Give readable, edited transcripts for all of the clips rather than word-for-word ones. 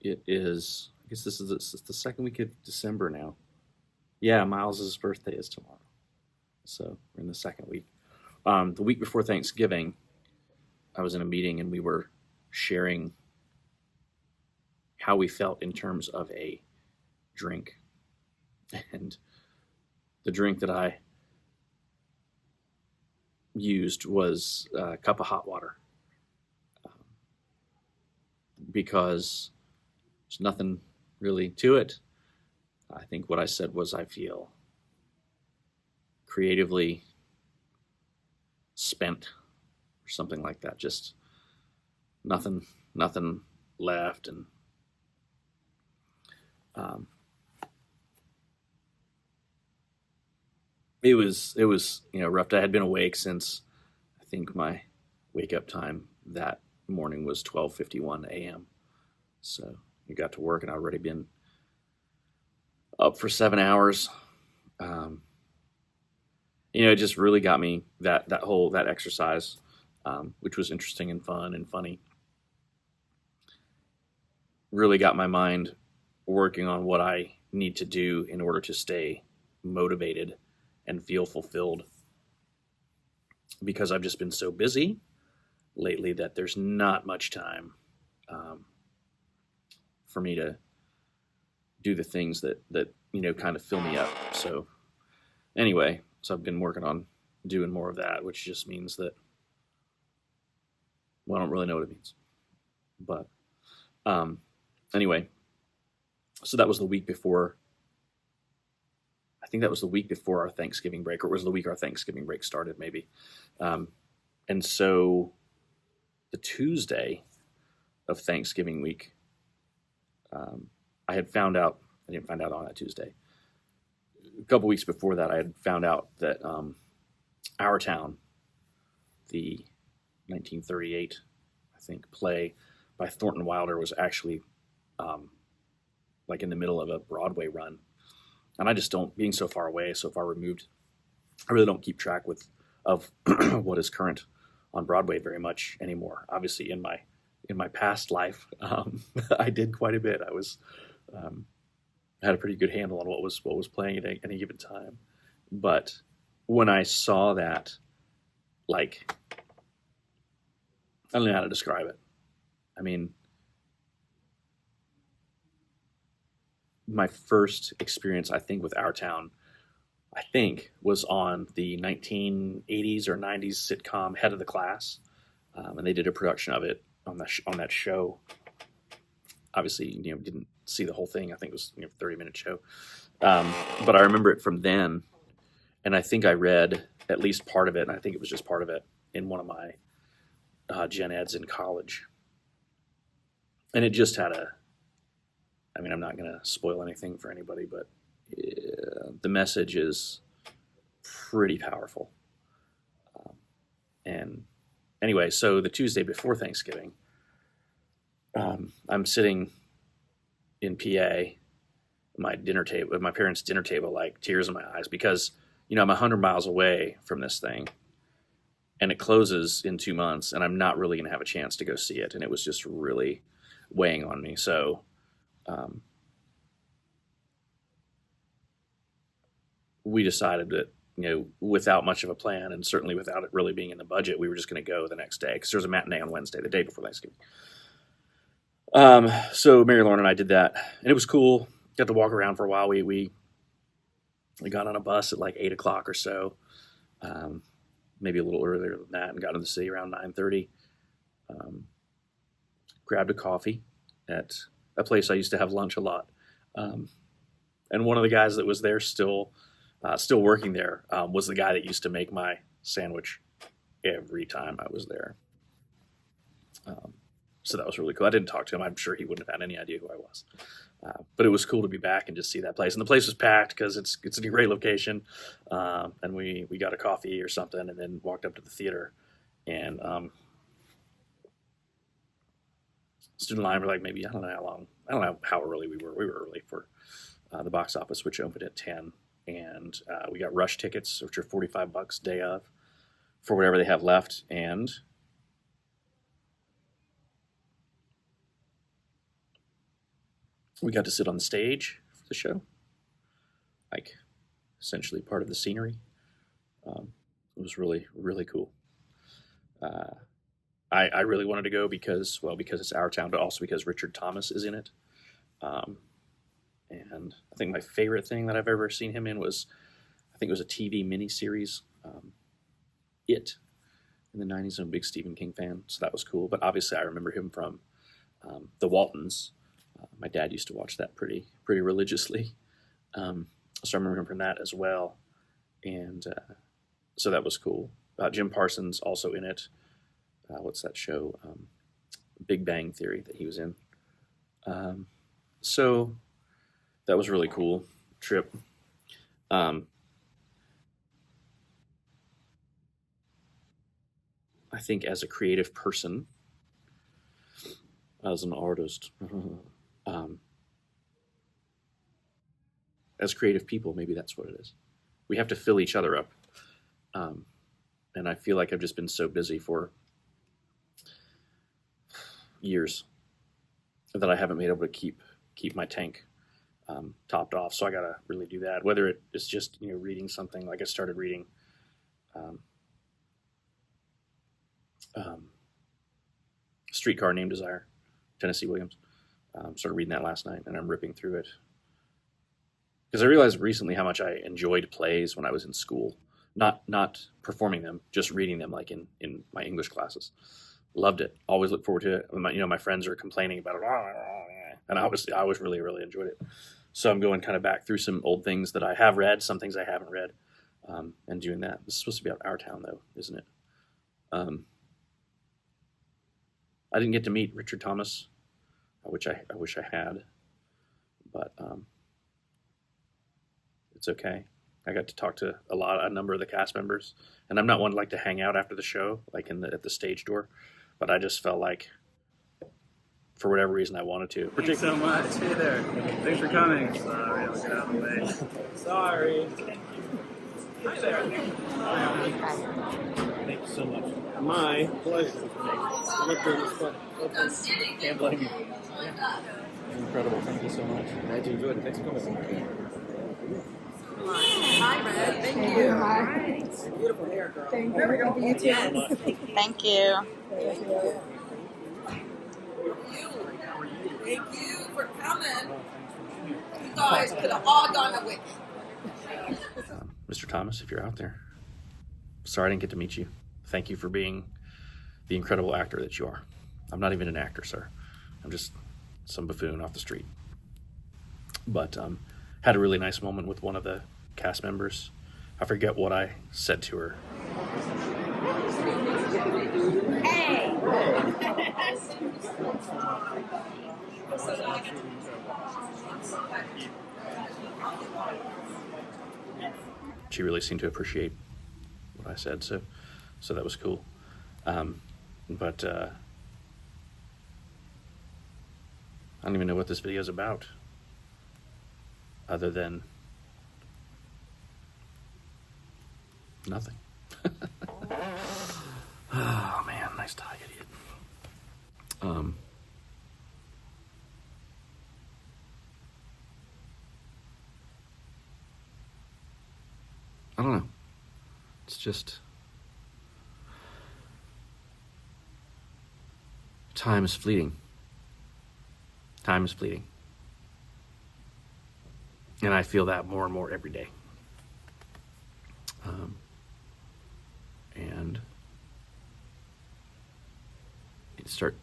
It is. I guess this is the second week of December now. Yeah, Miles's birthday is tomorrow, so we're in the second week. The week before Thanksgiving, I was in a meeting and we were sharing how we felt in terms of a drink, and the drink that I used was a cup of hot water because there's nothing really to it. I think what I said was I feel creatively spent or something like that. Just nothing left, and um, it was rough. I had been awake since I think my wake up time that morning was 12:51 a.m. So I got to work and I'd already been up for 7 hours. Um, it just really got me that exercise, which was interesting and fun and funny. Really got my mind working on what I need to do in order to stay motivated and feel fulfilled because I've just been so busy lately that there's not much time um, for me to do the things that kind of fill me up. So anyway, so I've been working on doing more of that, which just means that, well, I don't really know what it means, but um, anyway, so that was the week before. I think that was the week before our Thanksgiving break, or it was the week our Thanksgiving break started, maybe. Um, and so the Tuesday of Thanksgiving week, um, I had found out. I didn't find out on that Tuesday. A couple weeks before that, I had found out that Our Town, the 1938, I think, play by Thornton Wilder was actually um, like in the middle of a Broadway run. And I just don't, being so far away, so far removed, I really don't keep track of what is current on Broadway very much anymore. Obviously, in my past life, I did quite a bit. I was um, had a pretty good handle on what was playing at any given time. But when I saw that, like, I don't know how to describe it. I mean, my first experience, I think, with Our Town, I think, was on the 1980s or 90s sitcom Head of the Class, and they did a production of it on that show. Obviously, didn't see the whole thing. I think it was 30-minute show, but I remember it from then, and I think I read at least part of it, and I think it was just part of it in one of my gen eds in college, and it just had a. I mean, I'm not going to spoil anything for anybody, but the message is pretty powerful. Um, and anyway, so the Tuesday before Thanksgiving, I'm sitting in PA, my dinner table, my parents' dinner table, like tears in my eyes because I'm 100 miles away from this thing, and it closes in 2 months, and I'm not really going to have a chance to go see it, and it was just really weighing on me. So um, we decided that without much of a plan and certainly without it really being in the budget, we were just going to go the next day because there was a matinee on Wednesday, the day before Thanksgiving. So Mary Lauren and I did that, and it was cool. Got to walk around for a while. We got on a bus at like 8 o'clock or so, um, maybe a little earlier than that, and got into the city around 9:30. Um, Grabbed a coffee at a place I used to have lunch a lot, um, and one of the guys that was there still working there was the guy that used to make my sandwich every time I was there. Um, so that was really cool. I didn't talk to him. I'm sure he wouldn't have had any idea who I was. But it was cool to be back and just see that place. And the place was packed because it's a great location. And we got a coffee or something, and then walked up to the theater. And stood in line for like maybe I don't know how long. I don't know how early we were. We were early for the box office, which opened at 10, and we got rush tickets, which are $45 day of for whatever they have left. And We got to sit on the stage for the show, like essentially part of the scenery. It was really, really cool. Uh, I really wanted to go because it's our town, but also because Richard Thomas is in it. Um, and I think my favorite thing that I've ever seen him in was, I think it was a TV miniseries, It, in the 90s. I'm a big Stephen King fan, so that was cool. But obviously, I remember him from The Waltons. My dad used to watch that pretty religiously, so I remember him from that as well. And so that was cool. Jim Parsons also in it. What's that show? Big Bang Theory that he was in. So that was really cool trip. Um, I think as a creative person, as an artist, um, as creative people, maybe that's what it is. We have to fill each other up. Um, and I feel like I've just been so busy for years that I haven't been able to keep my tank topped off. So I gotta really do that. Whether it is just reading something, like I started reading um, um, Streetcar Named Desire, Tennessee Williams. Started reading that last night, and I'm ripping through it because I realized recently how much I enjoyed plays when I was in school. Not performing them, just reading them, like in my English classes. Loved it. Always look forward to it. My friends are complaining about it, and I always really enjoyed it. So I'm going kind of back through some old things that I have read, some things I haven't read, and doing that. This is supposed to be about our town, though, isn't it? I didn't get to meet Richard Thomas, which I wish I had, but it's okay. I got to talk to a number of the cast members, and I'm not one to like to hang out after the show, like at the stage door, but I just felt like, for whatever reason, I wanted to. Thanks so much. Hey there. Thanks for coming. Sorry, I'll get out of the way. Sorry. Hi there. Thank you so much. My pleasure. I look through this fun. Can't blame you. Incredible. Thank you so much. Glad you enjoyed it. Thanks for coming. Hi, Red. Thank you. Hi. Beautiful hair, girl. Thank you. You too. Thank you. Thank you for coming. You guys could have all gone away. Mr. Thomas, if you're out there, sorry I didn't get to meet you. Thank you for being the incredible actor that you are. I'm not even an actor, sir. I'm just some buffoon off the street. But had a really nice moment with one of the cast members. I forget what I said to her. Hey! She really seemed to appreciate what I said, so that was cool. But I don't even know what this video is about, other than nothing. Oh man, nice tie, idiot. I don't know. It's just time is fleeting. Time is fleeting. And I feel that more and more every day. And you start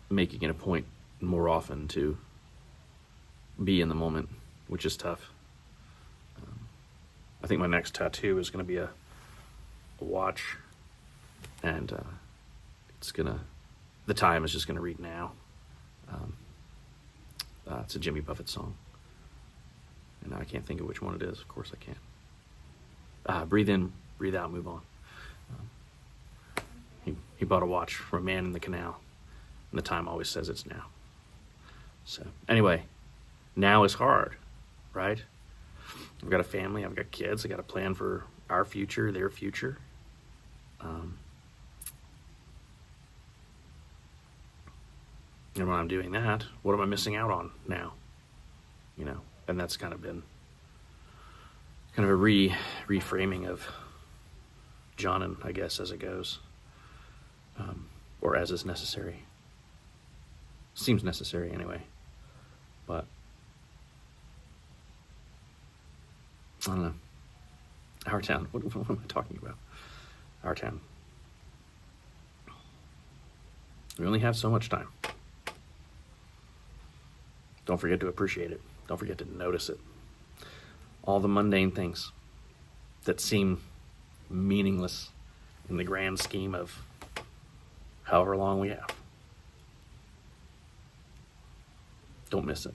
making it a point more often to be in the moment, which is tough. I think my next tattoo is going to be a watch, and the time is just going to read now. It's a Jimmy Buffett song, and I can't think of which one it is. Of course I can't. Breathe in, breathe out, move on. He bought a watch from a man in the canal, and the time always says it's now. So anyway, now is hard, right? I've got a family, I've got kids, I got a plan for our future, their future. And when I'm doing that, what am I missing out on now? You know, and that's kind of been kind of a reframing of John, I guess, as it goes, or as is necessary. Seems necessary anyway, but I don't know. Our town. What am I talking about? Our town. We only have so much time. Don't forget to appreciate it. Don't forget to notice it. All the mundane things that seem meaningless in the grand scheme of however long we have. Don't miss it.